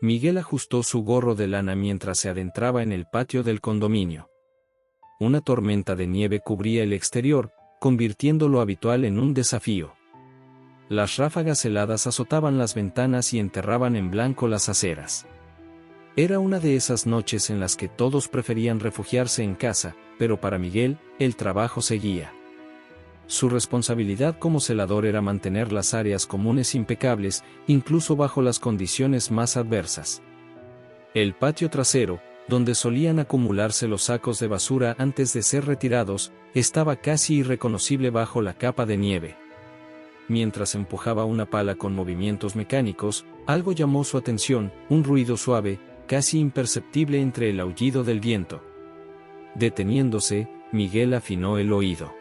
Miguel ajustó su gorro de lana mientras se adentraba en el patio del condominio. Una tormenta de nieve cubría el exterior, convirtiendo lo habitual en un desafío. Las ráfagas heladas azotaban las ventanas y enterraban en blanco las aceras. Era una de esas noches en las que todos preferían refugiarse en casa, pero para Miguel, el trabajo seguía. Su responsabilidad como celador era mantener las áreas comunes impecables, incluso bajo las condiciones más adversas. El patio trasero, donde solían acumularse los sacos de basura antes de ser retirados, estaba casi irreconocible bajo la capa de nieve. Mientras empujaba una pala con movimientos mecánicos, algo llamó su atención, un ruido suave, casi imperceptible entre el aullido del viento. Deteniéndose, Miguel afinó el oído.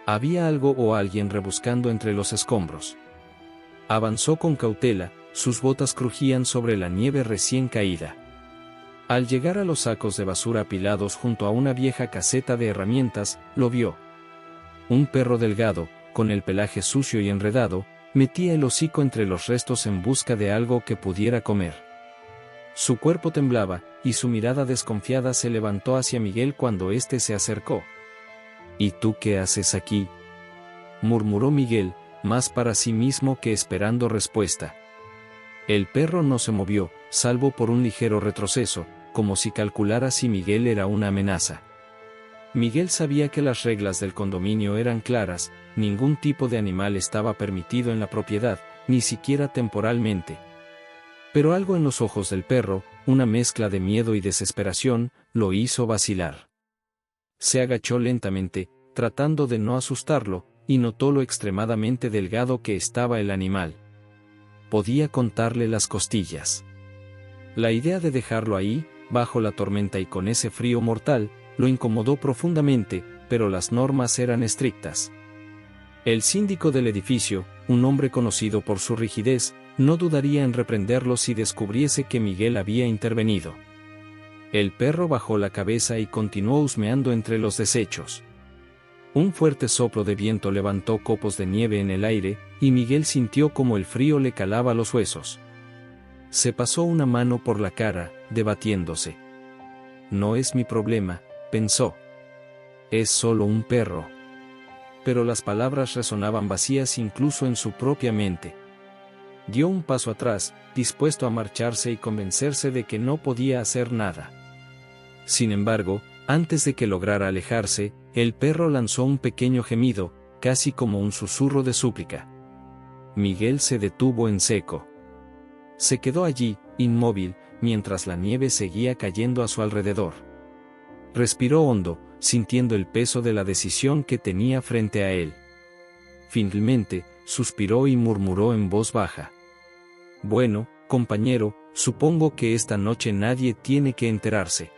Había algo o alguien rebuscando entre los escombros. Avanzó con cautela, sus botas crujían sobre la nieve recién caída. Al llegar a los sacos de basura apilados junto a una vieja caseta de herramientas, lo vio. Un perro delgado, con el pelaje sucio y enredado, metía el hocico entre los restos en busca de algo que pudiera comer. Su cuerpo temblaba, y su mirada desconfiada se levantó hacia Miguel cuando éste se acercó. «¿Y tú qué haces aquí?», murmuró Miguel, más para sí mismo que esperando respuesta. El perro no se movió, salvo por un ligero retroceso, como si calculara si Miguel era una amenaza. Miguel sabía que las reglas del condominio eran claras, ningún tipo de animal estaba permitido en la propiedad, ni siquiera temporalmente. Pero algo en los ojos del perro, una mezcla de miedo y desesperación, lo hizo vacilar. Se agachó lentamente, tratando de no asustarlo, y notó lo extremadamente delgado que estaba el animal. Podía contarle las costillas. La idea de dejarlo ahí, bajo la tormenta y con ese frío mortal, lo incomodó profundamente, pero las normas eran estrictas. El síndico del edificio, un hombre conocido por su rigidez, no dudaría en reprenderlo si descubriese que Miguel había intervenido. El perro bajó la cabeza y continuó husmeando entre los desechos. Un fuerte soplo de viento levantó copos de nieve en el aire, y Miguel sintió como el frío le calaba los huesos. Se pasó una mano por la cara, debatiéndose. «No es mi problema», pensó. «Es solo un perro». Pero las palabras resonaban vacías incluso en su propia mente. Dio un paso atrás, dispuesto a marcharse y convencerse de que no podía hacer nada. Sin embargo, antes de que lograra alejarse, el perro lanzó un pequeño gemido, casi como un susurro de súplica. Miguel se detuvo en seco. Se quedó allí, inmóvil, mientras la nieve seguía cayendo a su alrededor. Respiró hondo, sintiendo el peso de la decisión que tenía frente a él. Finalmente, suspiró y murmuró en voz baja. «Bueno, compañero, supongo que esta noche nadie tiene que enterarse».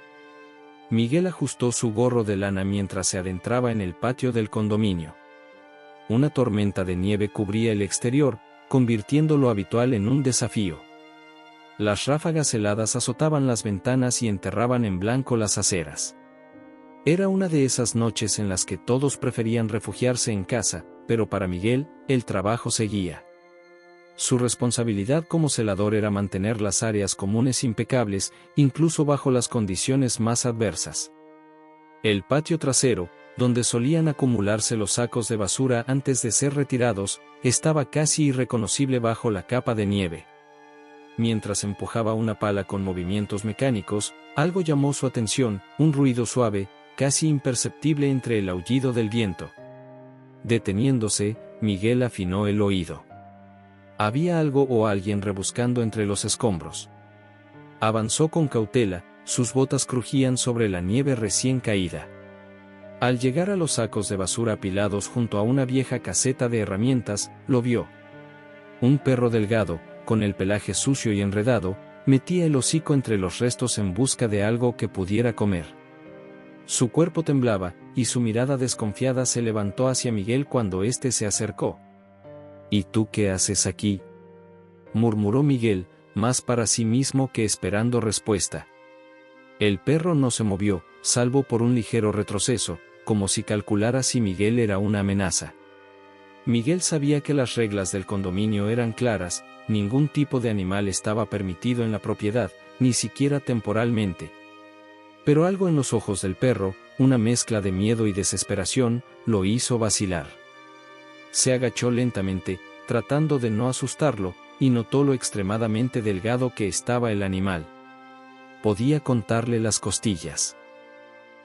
Miguel ajustó su gorro de lana mientras se adentraba en el patio del condominio. Una tormenta de nieve cubría el exterior, convirtiendo lo habitual en un desafío. Las ráfagas heladas azotaban las ventanas y enterraban en blanco las aceras. Era una de esas noches en las que todos preferían refugiarse en casa, pero para Miguel, el trabajo seguía. Su responsabilidad como celador era mantener las áreas comunes impecables, incluso bajo las condiciones más adversas. El patio trasero, donde solían acumularse los sacos de basura antes de ser retirados, estaba casi irreconocible bajo la capa de nieve. Mientras empujaba una pala con movimientos mecánicos, algo llamó su atención, un ruido suave, casi imperceptible entre el aullido del viento. Deteniéndose, Miguel afinó el oído. Había algo o alguien rebuscando entre los escombros. Avanzó con cautela, sus botas crujían sobre la nieve recién caída. Al llegar a los sacos de basura apilados junto a una vieja caseta de herramientas, lo vio. Un perro delgado, con el pelaje sucio y enredado, metía el hocico entre los restos en busca de algo que pudiera comer. Su cuerpo temblaba, y su mirada desconfiada se levantó hacia Miguel cuando éste se acercó. «¿Y tú qué haces aquí?», murmuró Miguel, más para sí mismo que esperando respuesta. El perro no se movió, salvo por un ligero retroceso, como si calculara si Miguel era una amenaza. Miguel sabía que las reglas del condominio eran claras, ningún tipo de animal estaba permitido en la propiedad, ni siquiera temporalmente. Pero algo en los ojos del perro, una mezcla de miedo y desesperación, lo hizo vacilar. Se agachó lentamente, tratando de no asustarlo, y notó lo extremadamente delgado que estaba el animal. Podía contarle las costillas.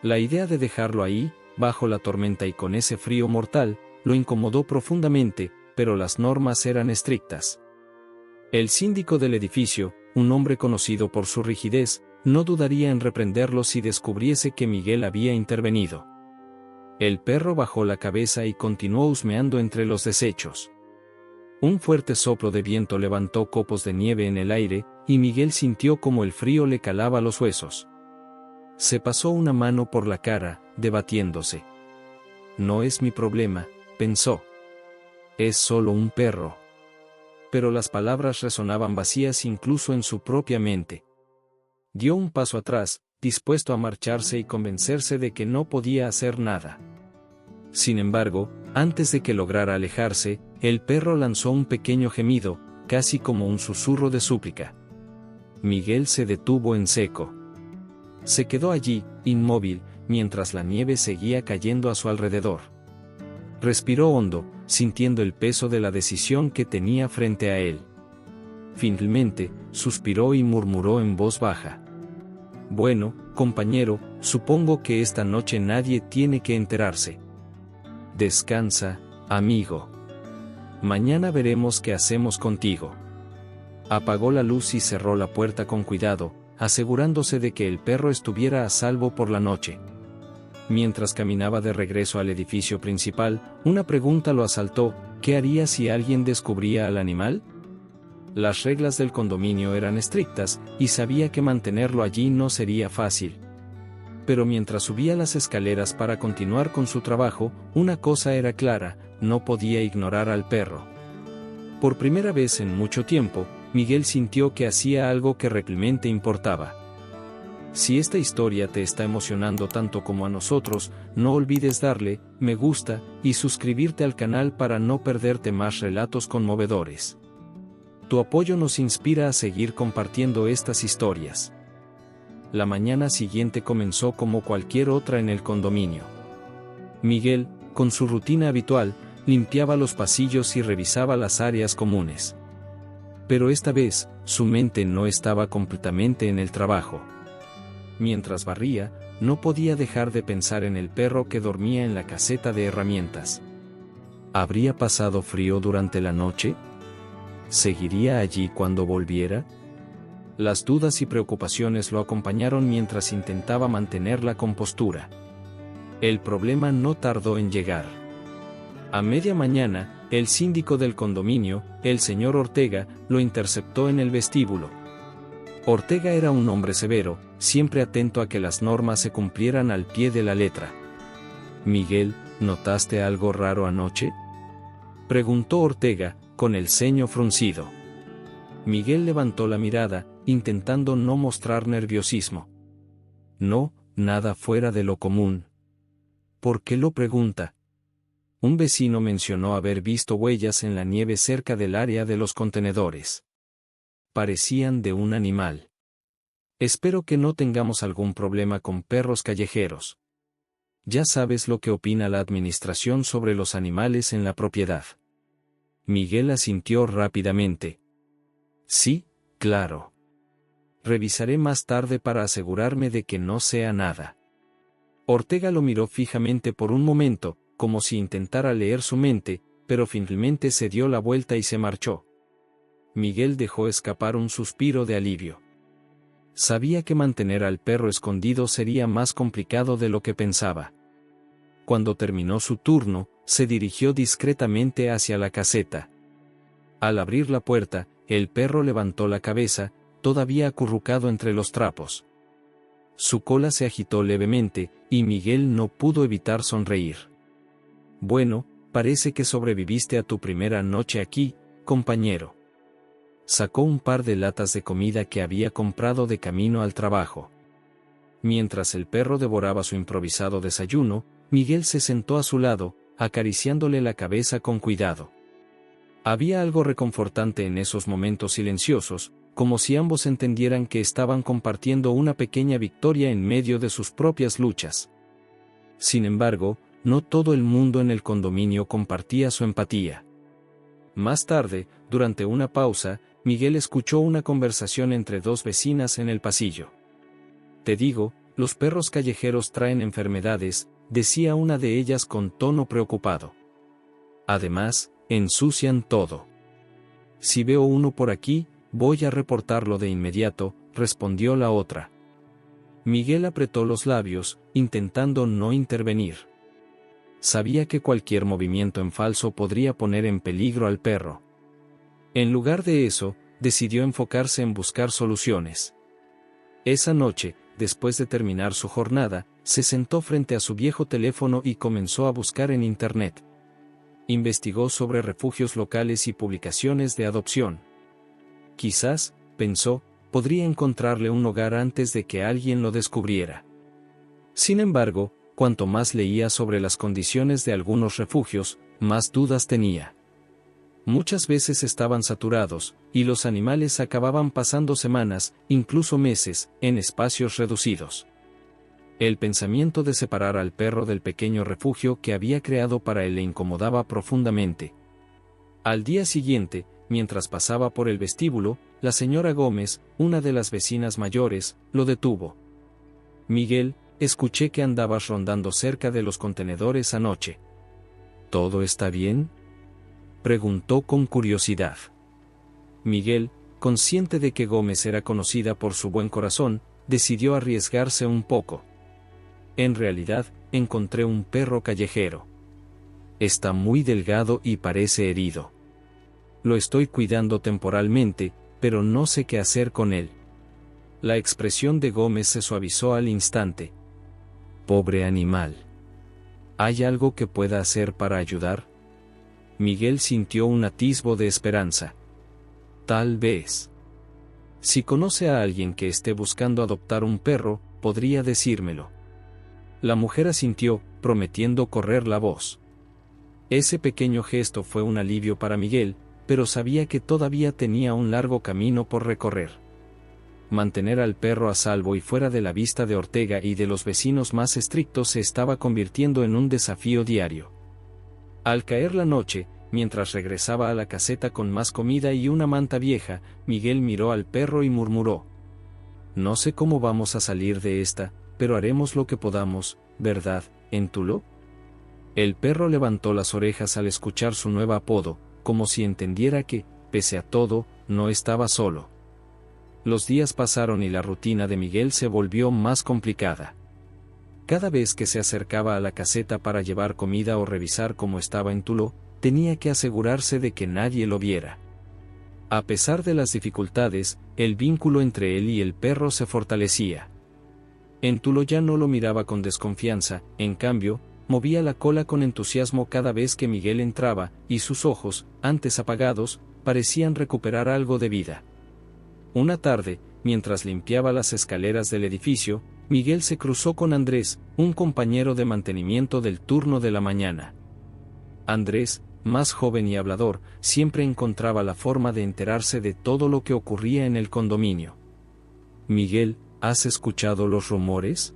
La idea de dejarlo ahí, bajo la tormenta y con ese frío mortal, lo incomodó profundamente, pero las normas eran estrictas. El síndico del edificio, un hombre conocido por su rigidez, no dudaría en reprenderlo si descubriese que Miguel había intervenido. El perro bajó la cabeza y continuó husmeando entre los desechos. Un fuerte soplo de viento levantó copos de nieve en el aire, y Miguel sintió como el frío le calaba los huesos. Se pasó una mano por la cara, debatiéndose. No es mi problema, pensó. Es solo un perro. Pero las palabras resonaban vacías incluso en su propia mente. Dio un paso atrás, dispuesto a marcharse y convencerse de que no podía hacer nada. Sin embargo, antes de que lograra alejarse, el perro lanzó un pequeño gemido, casi como un susurro de súplica. Miguel se detuvo en seco. Se quedó allí, inmóvil, mientras la nieve seguía cayendo a su alrededor. Respiró hondo, sintiendo el peso de la decisión que tenía frente a él. Finalmente, suspiró y murmuró en voz baja. Bueno, compañero, supongo que esta noche nadie tiene que enterarse. Descansa, amigo. Mañana veremos qué hacemos contigo. Apagó la luz y cerró la puerta con cuidado, asegurándose de que el perro estuviera a salvo por la noche. Mientras caminaba de regreso al edificio principal, una pregunta lo asaltó: ¿qué haría si alguien descubría al animal? Las reglas del condominio eran estrictas, y sabía que mantenerlo allí no sería fácil. Pero mientras subía las escaleras para continuar con su trabajo, una cosa era clara: no podía ignorar al perro. Por primera vez en mucho tiempo, Miguel sintió que hacía algo que realmente importaba. Si esta historia te está emocionando tanto como a nosotros, no olvides darle me gusta y suscribirte al canal para no perderte más relatos conmovedores. Tu apoyo nos inspira a seguir compartiendo estas historias. La mañana siguiente comenzó como cualquier otra en el condominio. Miguel, con su rutina habitual, limpiaba los pasillos y revisaba las áreas comunes. Pero esta vez, su mente no estaba completamente en el trabajo. Mientras barría, no podía dejar de pensar en el perro que dormía en la caseta de herramientas. ¿Habría pasado frío durante la noche? ¿Seguiría allí cuando volviera? Las dudas y preocupaciones lo acompañaron mientras intentaba mantener la compostura. El problema no tardó en llegar. A media mañana, el síndico del condominio, el señor Ortega, lo interceptó en el vestíbulo. Ortega era un hombre severo, siempre atento a que las normas se cumplieran al pie de la letra. «Miguel, ¿notaste algo raro anoche?», preguntó Ortega, con el ceño fruncido. Miguel levantó la mirada, intentando no mostrar nerviosismo. «No, nada fuera de lo común». «¿Por qué lo pregunta?». Un vecino mencionó haber visto huellas en la nieve cerca del área de los contenedores. Parecían de un animal. Espero que no tengamos algún problema con perros callejeros. Ya sabes lo que opina la administración sobre los animales en la propiedad. Miguel asintió rápidamente. Sí, claro. Revisaré más tarde para asegurarme de que no sea nada. Ortega lo miró fijamente por un momento, como si intentara leer su mente, pero finalmente se dio la vuelta y se marchó. Miguel dejó escapar un suspiro de alivio. Sabía que mantener al perro escondido sería más complicado de lo que pensaba. Cuando terminó su turno, se dirigió discretamente hacia la caseta. Al abrir la puerta, el perro levantó la cabeza, todavía acurrucado entre los trapos. Su cola se agitó levemente, y Miguel no pudo evitar sonreír. Bueno, parece que sobreviviste a tu primera noche aquí, compañero. Sacó un par de latas de comida que había comprado de camino al trabajo. Mientras el perro devoraba su improvisado desayuno, Miguel se sentó a su lado, acariciándole la cabeza con cuidado. Había algo reconfortante en esos momentos silenciosos, como si ambos entendieran que estaban compartiendo una pequeña victoria en medio de sus propias luchas. Sin embargo, no todo el mundo en el condominio compartía su empatía. Más tarde, durante una pausa, Miguel escuchó una conversación entre dos vecinas en el pasillo. «Te digo, los perros callejeros traen enfermedades», decía una de ellas con tono preocupado. «Además, ensucian todo. Si veo uno por aquí, voy a reportarlo de inmediato», respondió la otra. Miguel apretó los labios, intentando no intervenir. Sabía que cualquier movimiento en falso podría poner en peligro al perro. En lugar de eso, decidió enfocarse en buscar soluciones. Esa noche, después de terminar su jornada, se sentó frente a su viejo teléfono y comenzó a buscar en Internet. Investigó sobre refugios locales y publicaciones de adopción. Quizás, pensó, podría encontrarle un hogar antes de que alguien lo descubriera. Sin embargo, cuanto más leía sobre las condiciones de algunos refugios, más dudas tenía. Muchas veces estaban saturados, y los animales acababan pasando semanas, incluso meses, en espacios reducidos. El pensamiento de separar al perro del pequeño refugio que había creado para él le incomodaba profundamente. Al día siguiente, mientras pasaba por el vestíbulo, la señora Gómez, una de las vecinas mayores, lo detuvo. «Miguel, escuché que andabas rondando cerca de los contenedores anoche. ¿Todo está bien?», preguntó con curiosidad. Miguel, consciente de que Gómez era conocida por su buen corazón, decidió arriesgarse un poco. «En realidad, encontré un perro callejero. Está muy delgado y parece herido. Lo estoy cuidando temporalmente, pero no sé qué hacer con él». La expresión de Gómez se suavizó al instante. «Pobre animal. ¿Hay algo que pueda hacer para ayudar?». Miguel sintió un atisbo de esperanza. «Tal vez. Si conoce a alguien que esté buscando adoptar un perro, podría decírmelo». La mujer asintió, prometiendo correr la voz. Ese pequeño gesto fue un alivio para Miguel, pero sabía que todavía tenía un largo camino por recorrer. Mantener al perro a salvo y fuera de la vista de Ortega y de los vecinos más estrictos se estaba convirtiendo en un desafío diario. Al caer la noche, mientras regresaba a la caseta con más comida y una manta vieja, Miguel miró al perro y murmuró: «No sé cómo vamos a salir de esta, pero haremos lo que podamos, ¿verdad, Entulo?». El perro levantó las orejas al escuchar su nuevo apodo, como si entendiera que, pese a todo, no estaba solo. Los días pasaron y la rutina de Miguel se volvió más complicada. Cada vez que se acercaba a la caseta para llevar comida o revisar cómo estaba Entulo, tenía que asegurarse de que nadie lo viera. A pesar de las dificultades, el vínculo entre él y el perro se fortalecía. Entulo ya no lo miraba con desconfianza, en cambio, movía la cola con entusiasmo cada vez que Miguel entraba, y sus ojos, antes apagados, parecían recuperar algo de vida. Una tarde, mientras limpiaba las escaleras del edificio, Miguel se cruzó con Andrés, un compañero de mantenimiento del turno de la mañana. Andrés, más joven y hablador, siempre encontraba la forma de enterarse de todo lo que ocurría en el condominio. «Miguel, ¿has escuchado los rumores?»,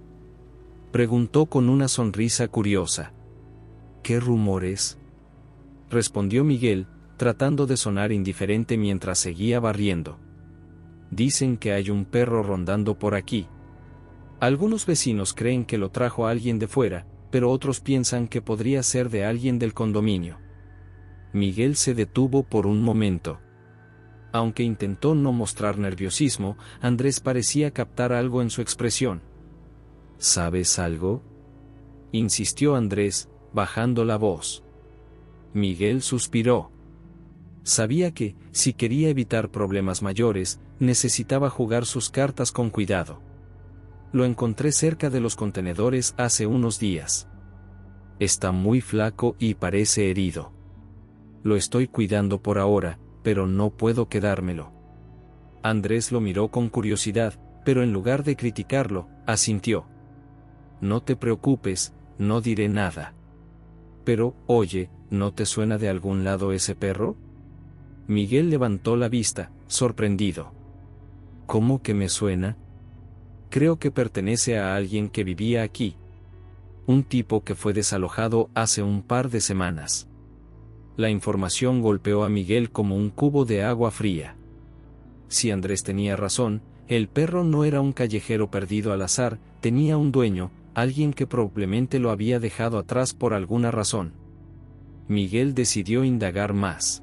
preguntó con una sonrisa curiosa. «¿Qué rumores?», respondió Miguel, tratando de sonar indiferente mientras seguía barriendo. «Dicen que hay un perro rondando por aquí. Algunos vecinos creen que lo trajo alguien de fuera, pero otros piensan que podría ser de alguien del condominio». Miguel se detuvo por un momento. Aunque intentó no mostrar nerviosismo, Andrés parecía captar algo en su expresión. «¿Sabes algo?», insistió Andrés, bajando la voz. Miguel suspiró. Sabía que, si quería evitar problemas mayores, necesitaba jugar sus cartas con cuidado. «Lo encontré cerca de los contenedores hace unos días. Está muy flaco y parece herido. Lo estoy cuidando por ahora, pero no puedo quedármelo». Andrés lo miró con curiosidad, pero en lugar de criticarlo, asintió. «No te preocupes, no diré nada. Pero, oye, ¿no te suena de algún lado ese perro?». Miguel levantó la vista, sorprendido. ¿Cómo que me suena? Creo que pertenece a alguien que vivía aquí. Un tipo que fue desalojado hace un par de semanas. La información golpeó a Miguel como un cubo de agua fría. Si Andrés tenía razón, el perro no era un callejero perdido al azar, tenía un dueño, alguien que probablemente lo había dejado atrás por alguna razón. Miguel decidió indagar más.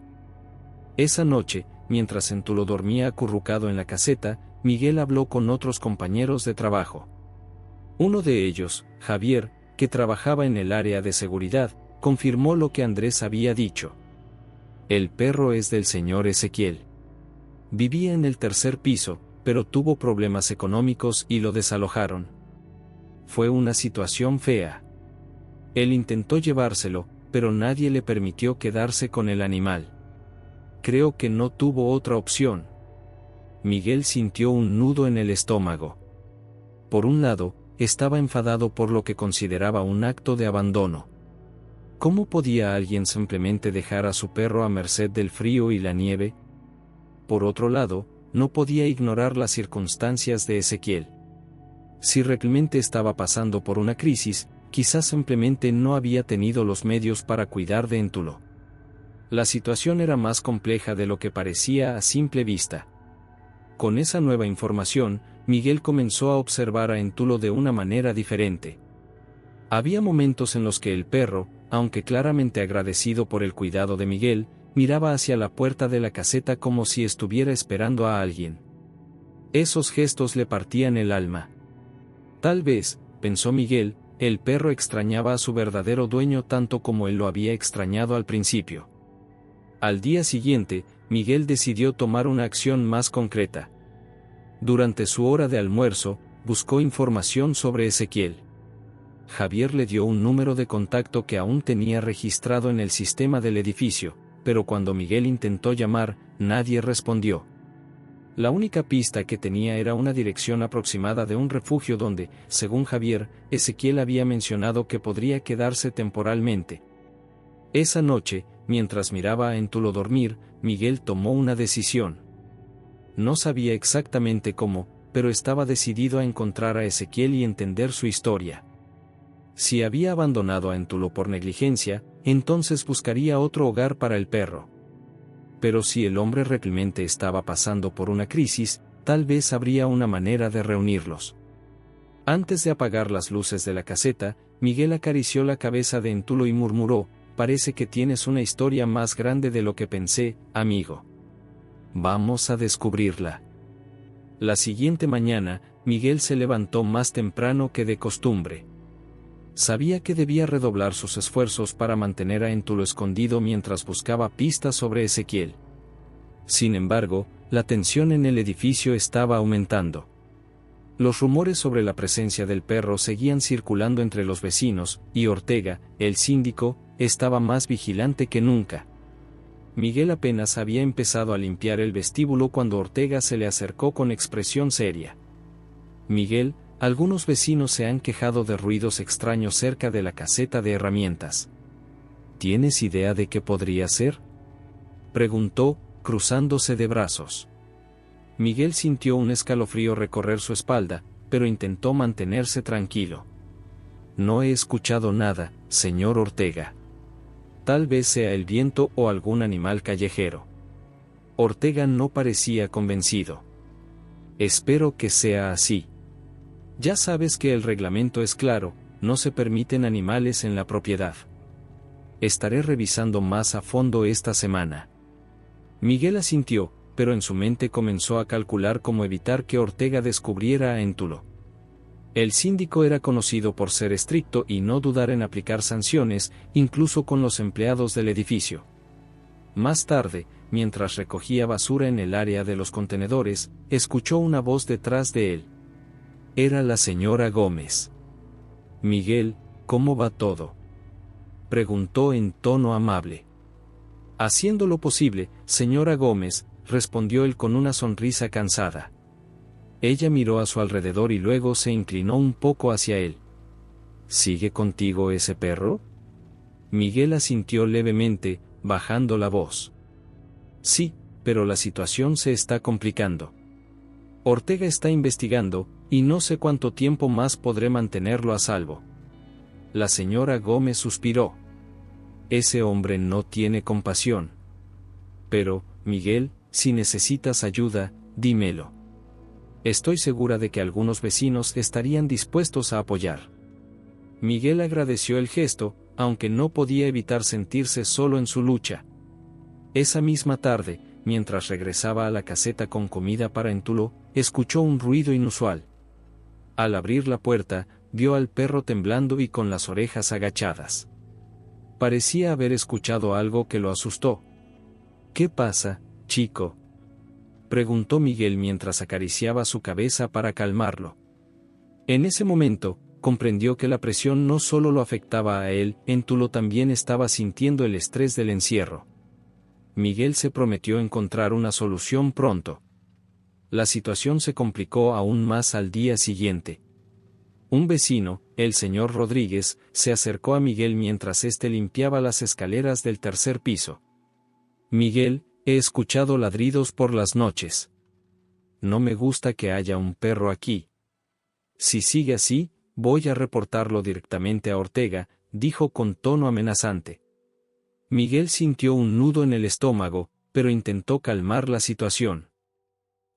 Esa noche, mientras Entulo dormía acurrucado en la caseta, Miguel habló con otros compañeros de trabajo. Uno de ellos, Javier, que trabajaba en el área de seguridad, confirmó lo que Andrés había dicho. El perro es del señor Ezequiel. Vivía en el tercer piso, pero tuvo problemas económicos y lo desalojaron. Fue una situación fea. Él intentó llevárselo, pero nadie le permitió quedarse con el animal. Creo que no tuvo otra opción. Miguel sintió un nudo en el estómago. Por un lado, estaba enfadado por lo que consideraba un acto de abandono. ¿Cómo podía alguien simplemente dejar a su perro a merced del frío y la nieve? Por otro lado, no podía ignorar las circunstancias de Ezequiel. Si realmente estaba pasando por una crisis, quizás simplemente no había tenido los medios para cuidar de Entulo. La situación era más compleja de lo que parecía a simple vista. Con esa nueva información, Miguel comenzó a observar a Entulo de una manera diferente. Había momentos en los que el perro, aunque claramente agradecido por el cuidado de Miguel, miraba hacia la puerta de la caseta como si estuviera esperando a alguien. Esos gestos le partían el alma. Tal vez, pensó Miguel, el perro extrañaba a su verdadero dueño tanto como él lo había extrañado al principio. Al día siguiente, Miguel decidió tomar una acción más concreta. Durante su hora de almuerzo, buscó información sobre Ezequiel. Javier le dio un número de contacto que aún tenía registrado en el sistema del edificio, pero cuando Miguel intentó llamar, nadie respondió. La única pista que tenía era una dirección aproximada de un refugio donde, según Javier, Ezequiel había mencionado que podría quedarse temporalmente. Esa noche, mientras miraba a Entulo dormir, Miguel tomó una decisión. No sabía exactamente cómo, pero estaba decidido a encontrar a Ezequiel y entender su historia. Si había abandonado a Entulo por negligencia, entonces buscaría otro hogar para el perro. Pero si el hombre realmente estaba pasando por una crisis, tal vez habría una manera de reunirlos. Antes de apagar las luces de la caseta, Miguel acarició la cabeza de Entulo y murmuró: «Parece que tienes una historia más grande de lo que pensé, amigo. Vamos a descubrirla». La siguiente mañana, Miguel se levantó más temprano que de costumbre. Sabía que debía redoblar sus esfuerzos para mantener a Entulo escondido mientras buscaba pistas sobre Ezequiel. Sin embargo, la tensión en el edificio estaba aumentando. Los rumores sobre la presencia del perro seguían circulando entre los vecinos, y Ortega, el síndico, estaba más vigilante que nunca. Miguel apenas había empezado a limpiar el vestíbulo cuando Ortega se le acercó con expresión seria. «Miguel, algunos vecinos se han quejado de ruidos extraños cerca de la caseta de herramientas. ¿Tienes idea de qué podría ser?», preguntó, cruzándose de brazos. Miguel sintió un escalofrío recorrer su espalda, pero intentó mantenerse tranquilo. «No he escuchado nada, señor Ortega. Tal vez sea el viento o algún animal callejero». Ortega no parecía convencido. «Espero que sea así. Ya sabes que el reglamento es claro, no se permiten animales en la propiedad. Estaré revisando más a fondo esta semana». Miguel asintió, pero en su mente comenzó a calcular cómo evitar que Ortega descubriera a Entulo. El síndico era conocido por ser estricto y no dudar en aplicar sanciones, incluso con los empleados del edificio. Más tarde, mientras recogía basura en el área de los contenedores, escuchó una voz detrás de él. Era la señora Gómez. «Miguel, ¿cómo va todo?», preguntó en tono amable. «Haciendo lo posible, señora Gómez», respondió él con una sonrisa cansada. Ella miró a su alrededor y luego se inclinó un poco hacia él. «¿Sigue contigo ese perro?». Miguel asintió levemente, bajando la voz. Sí, pero la situación se está complicando. Ortega está investigando, y no sé cuánto tiempo más podré mantenerlo a salvo. La señora Gómez suspiró. Ese hombre no tiene compasión. Pero, Miguel, si necesitas ayuda, dímelo. Estoy segura de que algunos vecinos estarían dispuestos a apoyar. Miguel agradeció el gesto, aunque no podía evitar sentirse solo en su lucha. Esa misma tarde, mientras regresaba a la caseta con comida para Entuló, escuchó un ruido inusual. Al abrir la puerta, vio al perro temblando y con las orejas agachadas. Parecía haber escuchado algo que lo asustó. ¿Qué pasa, chico?, preguntó Miguel mientras acariciaba su cabeza para calmarlo. En ese momento, comprendió que la presión no solo lo afectaba a él, Entuló también estaba sintiendo el estrés del encierro. Miguel se prometió encontrar una solución pronto. La situación se complicó aún más al día siguiente. Un vecino, el señor Rodríguez, se acercó a Miguel mientras éste limpiaba las escaleras del tercer piso. Miguel, he escuchado ladridos por las noches. No me gusta que haya un perro aquí. Si sigue así, voy a reportarlo directamente a Ortega, dijo con tono amenazante. Miguel sintió un nudo en el estómago, pero intentó calmar la situación.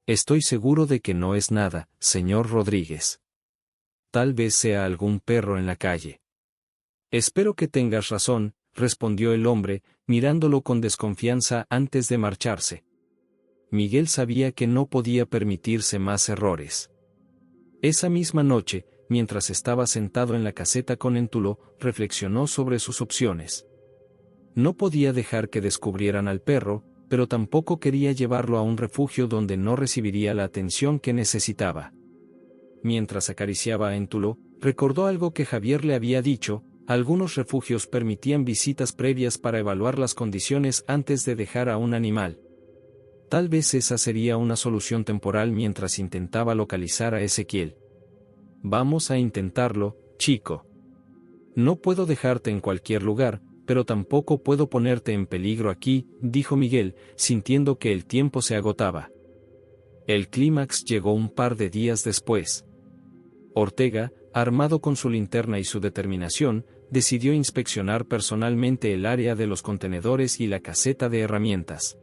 Estoy seguro de que no es nada, señor Rodríguez. Tal vez sea algún perro en la calle. Espero que tengas razón, respondió el hombre, mirándolo con desconfianza antes de marcharse. Miguel sabía que no podía permitirse más errores. Esa misma noche, mientras estaba sentado en la caseta con Entuló, reflexionó sobre sus opciones. No podía dejar que descubrieran al perro, pero tampoco quería llevarlo a un refugio donde no recibiría la atención que necesitaba. Mientras acariciaba a Entuló, recordó algo que Javier le había dicho: algunos refugios permitían visitas previas para evaluar las condiciones antes de dejar a un animal. Tal vez esa sería una solución temporal mientras intentaba localizar a Ezequiel. Vamos a intentarlo, chico. No puedo dejarte en cualquier lugar, pero tampoco puedo ponerte en peligro aquí, dijo Miguel, sintiendo que el tiempo se agotaba. El clímax llegó un par de días después. Ortega, armado con su linterna y su determinación, decidió inspeccionar personalmente el área de los contenedores y la caseta de herramientas.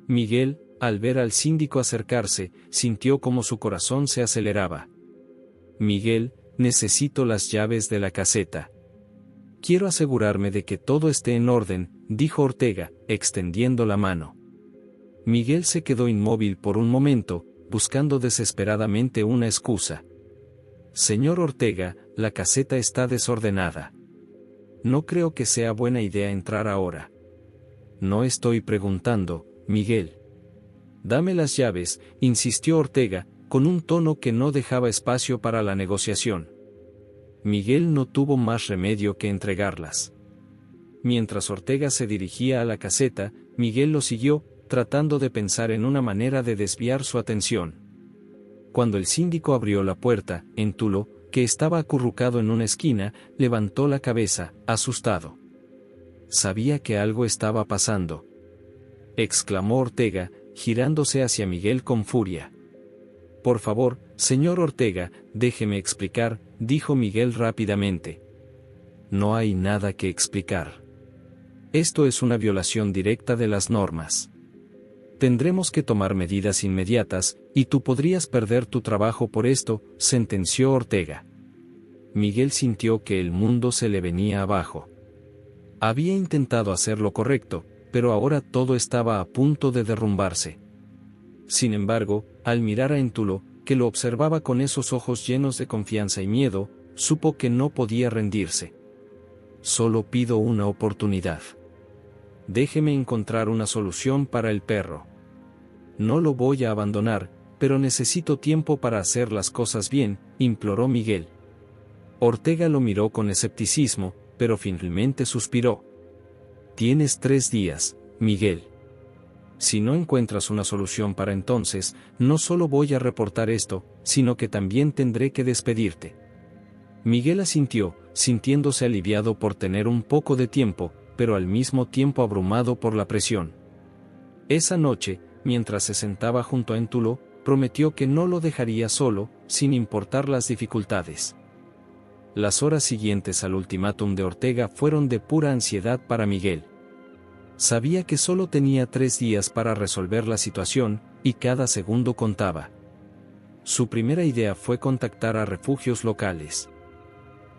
Miguel, al ver al síndico acercarse, sintió como su corazón se aceleraba. Miguel, necesito las llaves de la caseta. Quiero asegurarme de que todo esté en orden, dijo Ortega, extendiendo la mano. Miguel se quedó inmóvil por un momento, buscando desesperadamente una excusa. Señor Ortega, la caseta está desordenada. No creo que sea buena idea entrar ahora. No estoy preguntando, Miguel. Dame las llaves, insistió Ortega, con un tono que no dejaba espacio para la negociación. Miguel no tuvo más remedio que entregarlas. Mientras Ortega se dirigía a la caseta, Miguel lo siguió, tratando de pensar en una manera de desviar su atención. Cuando el síndico abrió la puerta, Entuló, que estaba acurrucado en una esquina, levantó la cabeza, asustado. Sabía que algo estaba pasando, exclamó Ortega, girándose hacia Miguel con furia. Por favor, señor Ortega, déjeme explicar, dijo Miguel rápidamente. No hay nada que explicar. Esto es una violación directa de las normas. Tendremos que tomar medidas inmediatas, y tú podrías perder tu trabajo por esto, sentenció Ortega. Miguel sintió que el mundo se le venía abajo. Había intentado hacer lo correcto, pero ahora todo estaba a punto de derrumbarse. Sin embargo, al mirar a Entuló, que lo observaba con esos ojos llenos de confianza y miedo, supo que no podía rendirse. Solo pido una oportunidad. Déjeme encontrar una solución para el perro. No lo voy a abandonar, pero necesito tiempo para hacer las cosas bien, imploró Miguel. Ortega lo miró con escepticismo, pero finalmente suspiró. Tienes 3 días, Miguel. Si no encuentras una solución para entonces, no solo voy a reportar esto, sino que también tendré que despedirte. Miguel asintió, sintiéndose aliviado por tener un poco de tiempo, pero al mismo tiempo abrumado por la presión. Esa noche, mientras se sentaba junto a Entulo, prometió que no lo dejaría solo, sin importar las dificultades. Las horas siguientes al ultimátum de Ortega fueron de pura ansiedad para Miguel. Sabía que solo tenía 3 días para resolver la situación, y cada segundo contaba. Su primera idea fue contactar a refugios locales.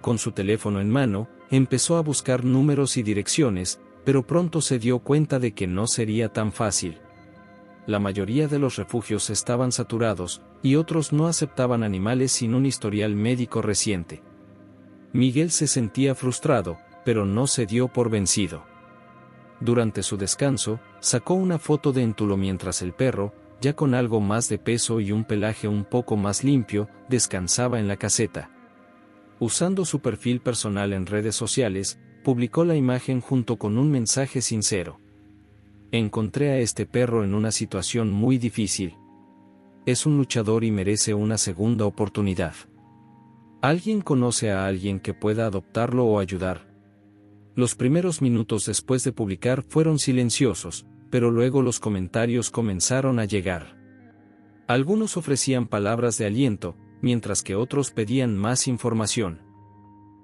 Con su teléfono en mano, empezó a buscar números y direcciones, pero pronto se dio cuenta de que no sería tan fácil. La mayoría de los refugios estaban saturados, y otros no aceptaban animales sin un historial médico reciente. Miguel se sentía frustrado, pero no se dio por vencido. Durante su descanso, sacó una foto de Entulo mientras el perro, ya con algo más de peso y un pelaje un poco más limpio, descansaba en la caseta. Usando su perfil personal en redes sociales, publicó la imagen junto con un mensaje sincero. Encontré a este perro en una situación muy difícil. Es un luchador y merece una segunda oportunidad. ¿Alguien conoce a alguien que pueda adoptarlo o ayudar? Los primeros minutos después de publicar fueron silenciosos, pero luego los comentarios comenzaron a llegar. Algunos ofrecían palabras de aliento, mientras que otros pedían más información.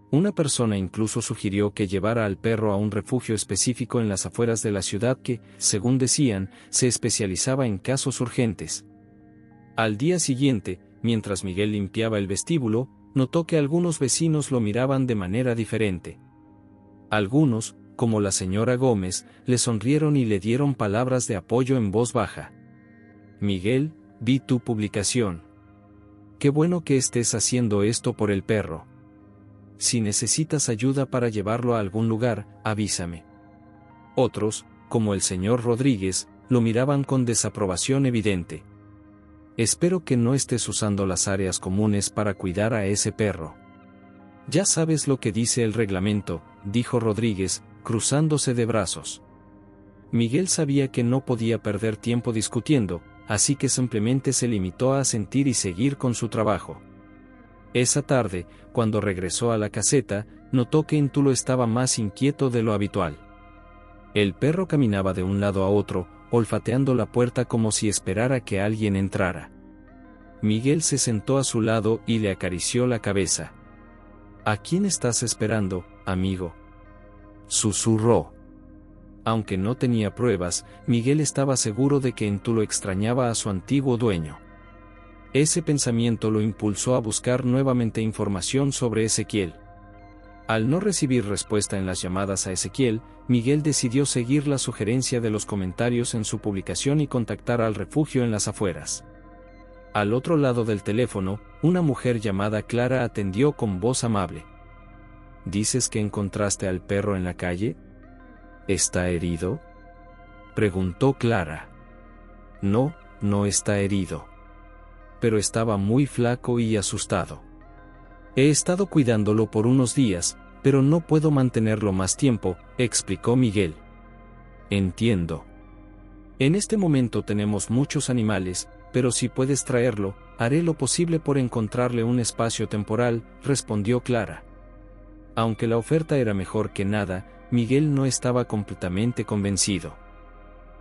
Una persona incluso sugirió que llevara al perro a un refugio específico en las afueras de la ciudad que, según decían, se especializaba en casos urgentes. Al día siguiente, mientras Miguel limpiaba el vestíbulo, notó que algunos vecinos lo miraban de manera diferente. Algunos, como la señora Gómez, le sonrieron y le dieron palabras de apoyo en voz baja. Miguel, vi tu publicación. Qué bueno que estés haciendo esto por el perro. Si necesitas ayuda para llevarlo a algún lugar, avísame. Otros, como el señor Rodríguez, lo miraban con desaprobación evidente. Espero que no estés usando las áreas comunes para cuidar a ese perro. Ya sabes lo que dice el reglamento, dijo Rodríguez, cruzándose de brazos. Miguel sabía que no podía perder tiempo discutiendo, así que simplemente se limitó a asentir y seguir con su trabajo. Esa tarde, cuando regresó a la caseta, notó que Entulo estaba más inquieto de lo habitual. El perro caminaba de un lado a otro, olfateando la puerta como si esperara que alguien entrara. Miguel se sentó a su lado y le acarició la cabeza. ¿A quién estás esperando, amigo?, susurró. Aunque no tenía pruebas, Miguel estaba seguro de que Entulo extrañaba a su antiguo dueño. Ese pensamiento lo impulsó a buscar nuevamente información sobre Ezequiel. Al no recibir respuesta en las llamadas a Ezequiel, Miguel decidió seguir la sugerencia de los comentarios en su publicación y contactar al refugio en las afueras. Al otro lado del teléfono, una mujer llamada Clara atendió con voz amable. ¿Dices que encontraste al perro en la calle? ¿Está herido?, preguntó Clara. No, no está herido. Pero estaba muy flaco y asustado. He estado cuidándolo por unos días, pero no puedo mantenerlo más tiempo, explicó Miguel. Entiendo. En este momento tenemos muchos animales, pero si puedes traerlo, haré lo posible por encontrarle un espacio temporal, respondió Clara. Aunque la oferta era mejor que nada, Miguel no estaba completamente convencido.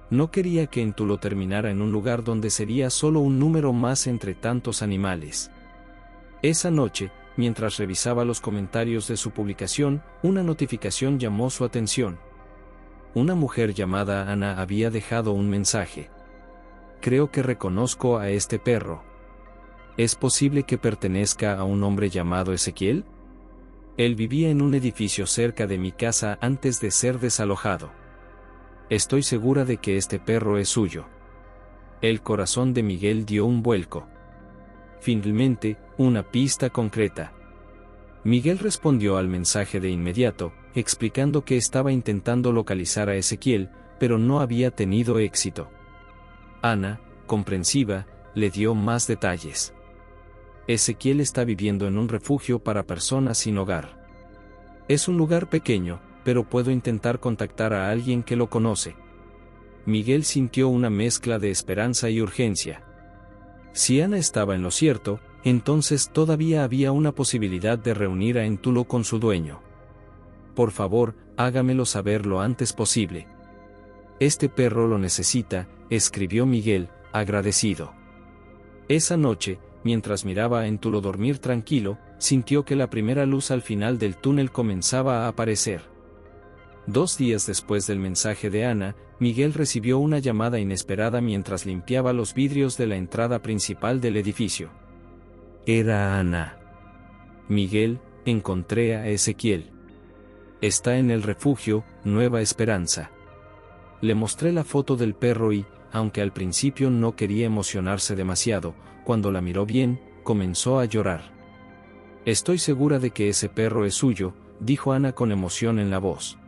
No quería que Entulo terminara en un lugar donde sería solo un número más entre tantos animales. Esa noche, mientras revisaba los comentarios de su publicación, una notificación llamó su atención. Una mujer llamada Ana había dejado un mensaje. Creo que reconozco a este perro. ¿Es posible que pertenezca a un hombre llamado Ezequiel? Él vivía en un edificio cerca de mi casa antes de ser desalojado. Estoy segura de que este perro es suyo. El corazón de Miguel dio un vuelco. Finalmente, una pista concreta. Miguel respondió al mensaje de inmediato, explicando que estaba intentando localizar a Ezequiel, pero no había tenido éxito. Ana, comprensiva, le dio más detalles. Ezequiel está viviendo en un refugio para personas sin hogar. Es un lugar pequeño, pero puedo intentar contactar a alguien que lo conoce. Miguel sintió una mezcla de esperanza y urgencia. Si Ana estaba en lo cierto, entonces todavía había una posibilidad de reunir a Entulo con su dueño. Por favor, hágamelo saber lo antes posible. Este perro lo necesita, escribió Miguel, agradecido. Esa noche, mientras miraba a Entulo dormir tranquilo, sintió que la primera luz al final del túnel comenzaba a aparecer. 2 días después del mensaje de Ana, Miguel recibió una llamada inesperada mientras limpiaba los vidrios de la entrada principal del edificio. Era Ana. Miguel, encontré a Ezequiel. Está en el refugio, Nueva Esperanza. Le mostré la foto del perro y, aunque al principio no quería emocionarse demasiado, cuando la miró bien, comenzó a llorar. Estoy segura de que ese perro es suyo, dijo Ana con emoción en la voz.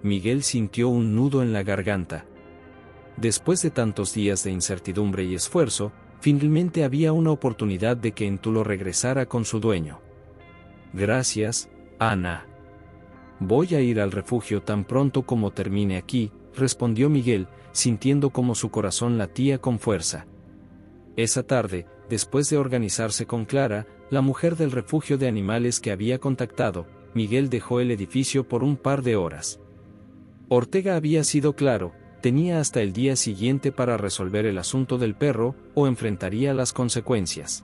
Miguel sintió un nudo en la garganta. Después de tantos días de incertidumbre y esfuerzo, finalmente había una oportunidad de que Entulo regresara con su dueño. Gracias, Ana. Voy a ir al refugio tan pronto como termine aquí, respondió Miguel, sintiendo como su corazón latía con fuerza. Esa tarde, después de organizarse con Clara, la mujer del refugio de animales que había contactado, Miguel dejó el edificio por un par de horas. Ortega había sido claro, tenía hasta el día siguiente para resolver el asunto del perro, o enfrentaría las consecuencias.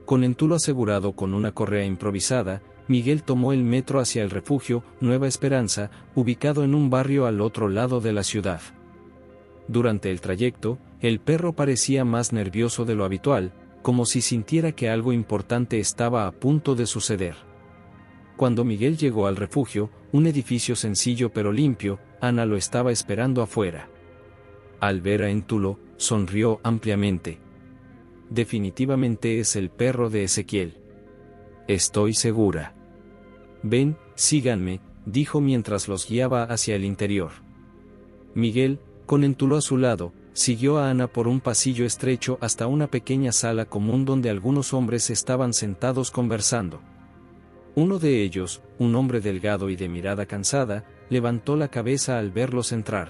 Con Entulo asegurado con una correa improvisada, Miguel tomó el metro hacia el refugio, Nueva Esperanza, ubicado en un barrio al otro lado de la ciudad. Durante el trayecto, el perro parecía más nervioso de lo habitual, como si sintiera que algo importante estaba a punto de suceder. Cuando Miguel llegó al refugio, un edificio sencillo pero limpio, Ana lo estaba esperando afuera. Al ver a Entulo, sonrió ampliamente. Definitivamente es el perro de Ezequiel. Estoy segura. Ven, síganme, dijo mientras los guiaba hacia el interior. Miguel, con Entulo a su lado, siguió a Ana por un pasillo estrecho hasta una pequeña sala común donde algunos hombres estaban sentados conversando. Uno de ellos, un hombre delgado y de mirada cansada, levantó la cabeza al verlos entrar.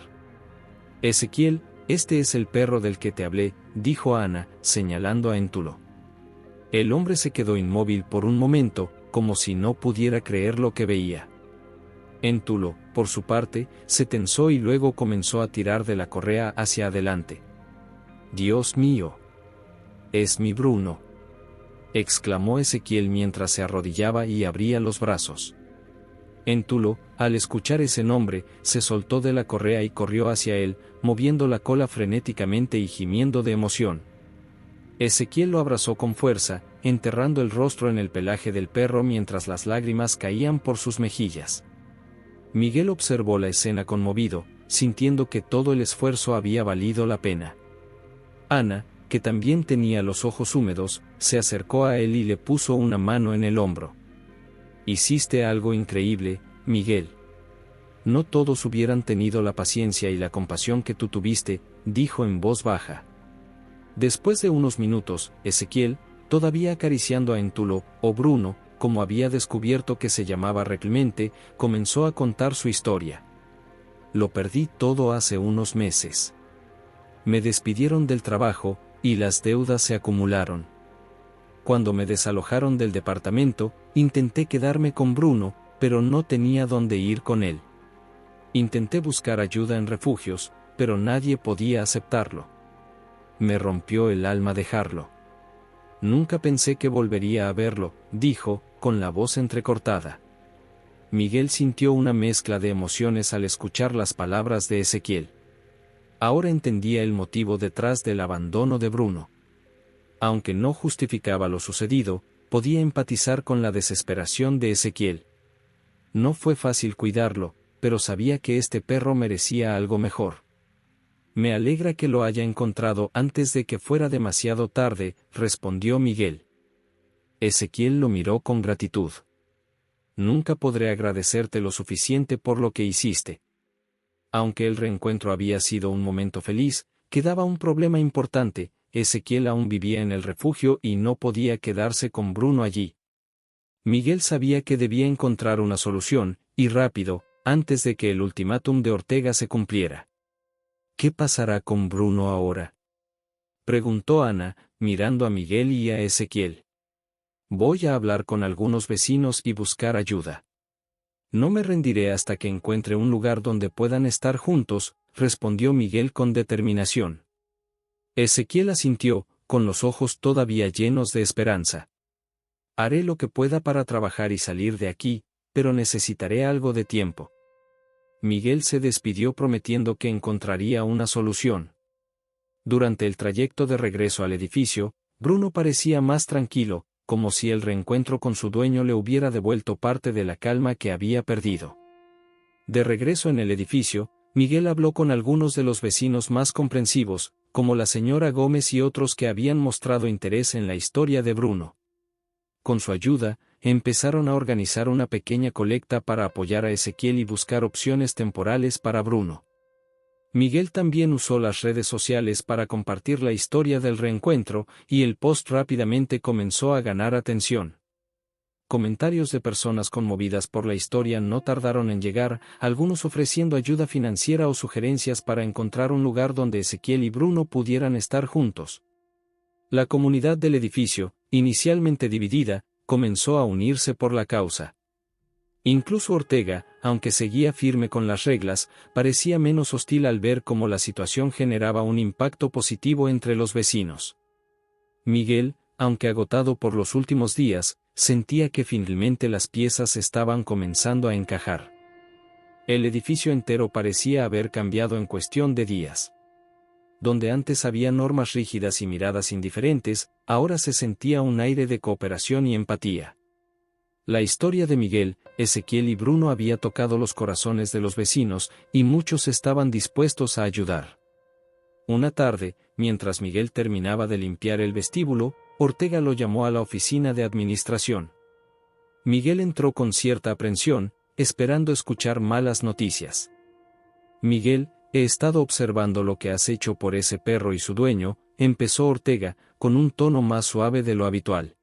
Ezequiel, este es el perro del que te hablé, dijo Ana, señalando a Entulo. El hombre se quedó inmóvil por un momento, como si no pudiera creer lo que veía. Entulo, por su parte, se tensó y luego comenzó a tirar de la correa hacia adelante. Dios mío. Es mi Bruno, exclamó Ezequiel mientras se arrodillaba y abría los brazos. Entulo, al escuchar ese nombre, se soltó de la correa y corrió hacia él, moviendo la cola frenéticamente y gimiendo de emoción. Ezequiel lo abrazó con fuerza, enterrando el rostro en el pelaje del perro mientras las lágrimas caían por sus mejillas. Miguel observó la escena conmovido, sintiendo que todo el esfuerzo había valido la pena. Ana, que también tenía los ojos húmedos, se acercó a él y le puso una mano en el hombro. Hiciste algo increíble, Miguel. No todos hubieran tenido la paciencia y la compasión que tú tuviste, dijo en voz baja. Después de unos minutos, Ezequiel, todavía acariciando a Entulo, o Bruno, como había descubierto que se llamaba realmente, comenzó a contar su historia. Lo perdí todo hace unos meses. Me despidieron del trabajo, y las deudas se acumularon. Cuando me desalojaron del departamento, intenté quedarme con Bruno, pero no tenía dónde ir con él. Intenté buscar ayuda en refugios, pero nadie podía aceptarlo. Me rompió el alma dejarlo. Nunca pensé que volvería a verlo, dijo, con la voz entrecortada. Miguel sintió una mezcla de emociones al escuchar las palabras de Ezequiel. Ahora entendía el motivo detrás del abandono de Bruno. Aunque no justificaba lo sucedido, podía empatizar con la desesperación de Ezequiel. No fue fácil cuidarlo, pero sabía que este perro merecía algo mejor. Me alegra que lo haya encontrado antes de que fuera demasiado tarde, respondió Miguel. Ezequiel lo miró con gratitud. Nunca podré agradecerte lo suficiente por lo que hiciste. Aunque el reencuentro había sido un momento feliz, quedaba un problema importante. Ezequiel aún vivía en el refugio y no podía quedarse con Bruno allí. Miguel sabía que debía encontrar una solución, y rápido, antes de que el ultimátum de Ortega se cumpliera. ¿Qué pasará con Bruno ahora?, preguntó Ana, mirando a Miguel y a Ezequiel. Voy a hablar con algunos vecinos y buscar ayuda. No me rendiré hasta que encuentre un lugar donde puedan estar juntos, respondió Miguel con determinación. Ezequiel asintió, con los ojos todavía llenos de esperanza. Haré lo que pueda para trabajar y salir de aquí, pero necesitaré algo de tiempo. Miguel se despidió prometiendo que encontraría una solución. Durante el trayecto de regreso al edificio, Bruno parecía más tranquilo, como si el reencuentro con su dueño le hubiera devuelto parte de la calma que había perdido. De regreso en el edificio, Miguel habló con algunos de los vecinos más comprensivos, como la señora Gómez y otros que habían mostrado interés en la historia de Bruno. Con su ayuda, empezaron a organizar una pequeña colecta para apoyar a Ezequiel y buscar opciones temporales para Bruno. Miguel también usó las redes sociales para compartir la historia del reencuentro, y el post rápidamente comenzó a ganar atención. Comentarios de personas conmovidas por la historia no tardaron en llegar, algunos ofreciendo ayuda financiera o sugerencias para encontrar un lugar donde Ezequiel y Bruno pudieran estar juntos. La comunidad del edificio, inicialmente dividida, comenzó a unirse por la causa. Incluso Ortega, aunque seguía firme con las reglas, parecía menos hostil al ver cómo la situación generaba un impacto positivo entre los vecinos. Miguel, aunque agotado por los últimos días, sentía que finalmente las piezas estaban comenzando a encajar. El edificio entero parecía haber cambiado en cuestión de días. Donde antes había normas rígidas y miradas indiferentes, ahora se sentía un aire de cooperación y empatía. La historia de Miguel, Ezequiel y Bruno había tocado los corazones de los vecinos, y muchos estaban dispuestos a ayudar. Una tarde, mientras Miguel terminaba de limpiar el vestíbulo, Ortega lo llamó a la oficina de administración. Miguel entró con cierta aprensión, esperando escuchar malas noticias. Miguel, he estado observando lo que has hecho por ese perro y su dueño, empezó Ortega, con un tono más suave de lo habitual.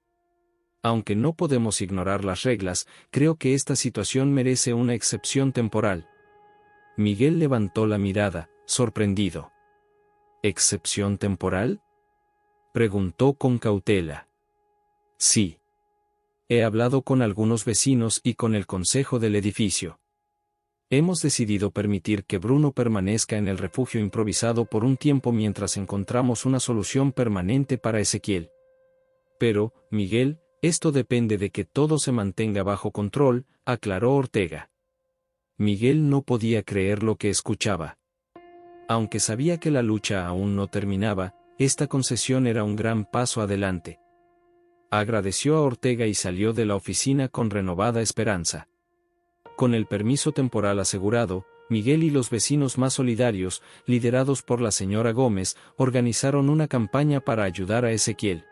Aunque no podemos ignorar las reglas, creo que esta situación merece una excepción temporal. Miguel levantó la mirada, sorprendido. ¿Excepción temporal?, preguntó con cautela. Sí. He hablado con algunos vecinos y con el consejo del edificio. Hemos decidido permitir que Bruno permanezca en el refugio improvisado por un tiempo mientras encontramos una solución permanente para Ezequiel. Pero, Miguel, esto depende de que todo se mantenga bajo control, aclaró Ortega. Miguel no podía creer lo que escuchaba. Aunque sabía que la lucha aún no terminaba, esta concesión era un gran paso adelante. Agradeció a Ortega y salió de la oficina con renovada esperanza. Con el permiso temporal asegurado, Miguel y los vecinos más solidarios, liderados por la señora Gómez, organizaron una campaña para ayudar a Ezequiel.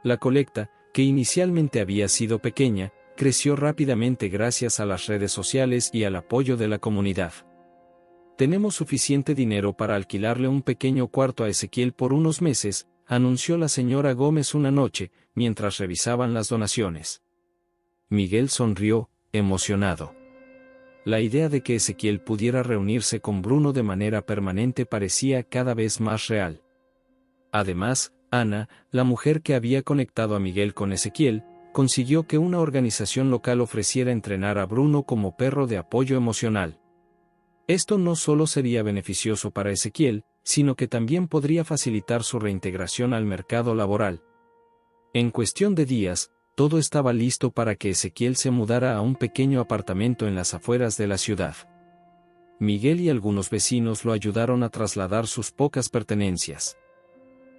La colecta, que inicialmente había sido pequeña, creció rápidamente gracias a las redes sociales y al apoyo de la comunidad. Tenemos suficiente dinero para alquilarle un pequeño cuarto a Ezequiel por unos meses, anunció la señora Gómez una noche, mientras revisaban las donaciones. Miguel sonrió, emocionado. La idea de que Ezequiel pudiera reunirse con Bruno de manera permanente parecía cada vez más real. Además, Ana, la mujer que había conectado a Miguel con Ezequiel, consiguió que una organización local ofreciera entrenar a Bruno como perro de apoyo emocional. Esto no solo sería beneficioso para Ezequiel, sino que también podría facilitar su reintegración al mercado laboral. En cuestión de días, todo estaba listo para que Ezequiel se mudara a un pequeño apartamento en las afueras de la ciudad. Miguel y algunos vecinos lo ayudaron a trasladar sus pocas pertenencias.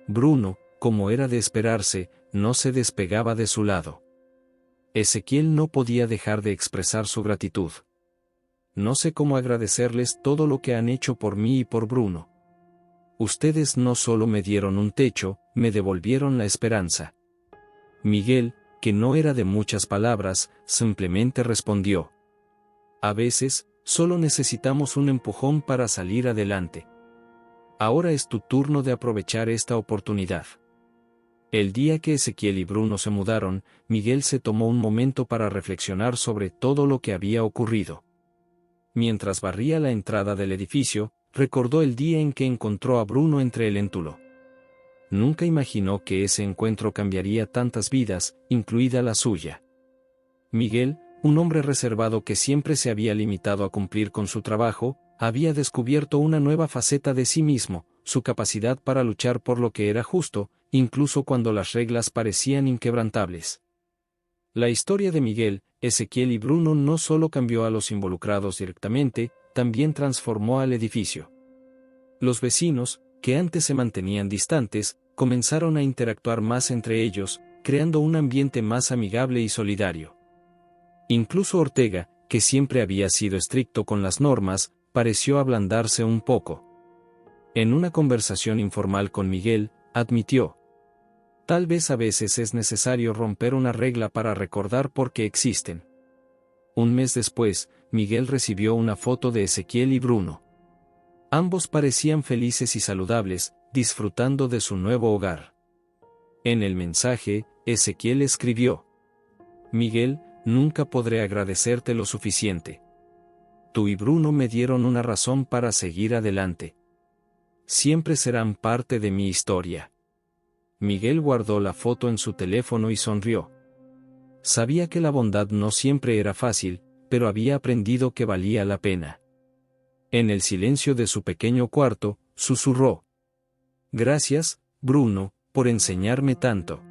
Bruno, como era de esperarse, no se despegaba de su lado. Ezequiel no podía dejar de expresar su gratitud. No sé cómo agradecerles todo lo que han hecho por mí y por Bruno. Ustedes no solo me dieron un techo, me devolvieron la esperanza. Miguel, que no era de muchas palabras, simplemente respondió. A veces, solo necesitamos un empujón para salir adelante. Ahora es tu turno de aprovechar esta oportunidad. El día que Ezequiel y Bruno se mudaron, Miguel se tomó un momento para reflexionar sobre todo lo que había ocurrido. Mientras barría la entrada del edificio, recordó el día en que encontró a Bruno entre el éntulo. Nunca imaginó que ese encuentro cambiaría tantas vidas, incluida la suya. Miguel, un hombre reservado que siempre se había limitado a cumplir con su trabajo, había descubierto una nueva faceta de sí mismo, su capacidad para luchar por lo que era justo, incluso cuando las reglas parecían inquebrantables. La historia de Miguel, Ezequiel y Bruno no solo cambió a los involucrados directamente, también transformó al edificio. Los vecinos, que antes se mantenían distantes, comenzaron a interactuar más entre ellos, creando un ambiente más amigable y solidario. Incluso Ortega, que siempre había sido estricto con las normas, pareció ablandarse un poco. En una conversación informal con Miguel, admitió: tal vez a veces es necesario romper una regla para recordar por qué existen. Un mes después, Miguel recibió una foto de Ezequiel y Bruno. Ambos parecían felices y saludables, disfrutando de su nuevo hogar. En el mensaje, Ezequiel escribió: Miguel, nunca podré agradecerte lo suficiente. Tú y Bruno me dieron una razón para seguir adelante. Siempre serán parte de mi historia. Miguel guardó la foto en su teléfono y sonrió. Sabía que la bondad no siempre era fácil, pero había aprendido que valía la pena. En el silencio de su pequeño cuarto, susurró: gracias, Bruno, por enseñarme tanto.